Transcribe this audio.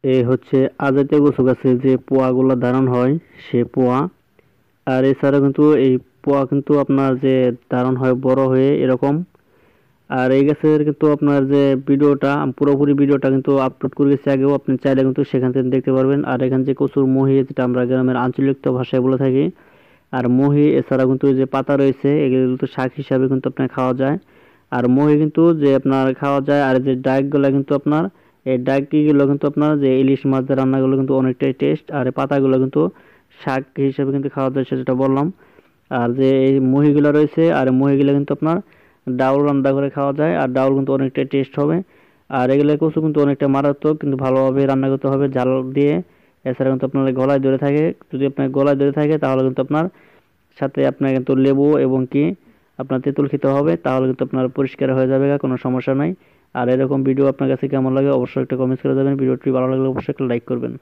এই হচ্ছে আজাইতে কচু গাছে যে পোয়াগুলো ধারণ হয় সে পোয়া। আর এছাড়া কিন্তু এই পোয়া কিন্তু আপনার যে ধারণ হয় বড় হয়ে এরকম। আর এই গাছের কিন্তু আপনার যে ভিডিওটা পুরোপুরি ভিডিওটা কিন্তু আপলোড করে গেছি আগেও, আপনি চাইলে কিন্তু সেখান থেকে দেখতে পারবেন। আর এখানে যে কচুর মহি যেটা আমরা গ্রামের আঞ্চলিক ভাষায় বলে থাকি, আর মহি এছাড়া কিন্তু যে পাতা রয়েছে এগুলো কিন্তু শাক হিসাবে কিন্তু আপনার খাওয়া যায়। আর মহি কিন্তু যে আপনার খাওয়া যায়, আর যে ডাকগুলো কিন্তু আপনার এই ডাকগুলো কিন্তু আপনার যে ইলিশ মাছ দিয়ে রান্নাগুলো কিন্তু অনেকটাই টেস্ট। আর এই পাতাগুলো কিন্তু শাক হিসাবে কিন্তু খাওয়া যায় সেটা বললাম। আর যে এই মহিগুলো রয়েছে আর মহিগুলো কিন্তু আপনার ডাউল রান্না করে খাওয়া যায়, আর ডাউল কিন্তু অনেকটা টেস্ট হবে। আর এগুলো কচু কিন্তু অনেকটা মারাত্মক, কিন্তু ভালোভাবে রান্না করতে হবে জাল দিয়ে। এছাড়া কিন্তু আপনার গলায় ধরে থাকে, যদি আপনার গলায় ধরে থাকে তাহলে কিন্তু আপনার সাথে আপনার কিন্তু লেবু এবং কি আপনার তেঁতুল খেতে হবে, তাহলে কিন্তু আপনার পরিষ্কার হয়ে যাবে, কোনো সমস্যা নাই। আর এরকম ভিডিও আপনার কাছে কেমন লাগে অবশ্যই একটা কমেন্ট করে যাবেন। ভিডিওটি ভালো লাগলে অবশ্যই একটা লাইক করবেন।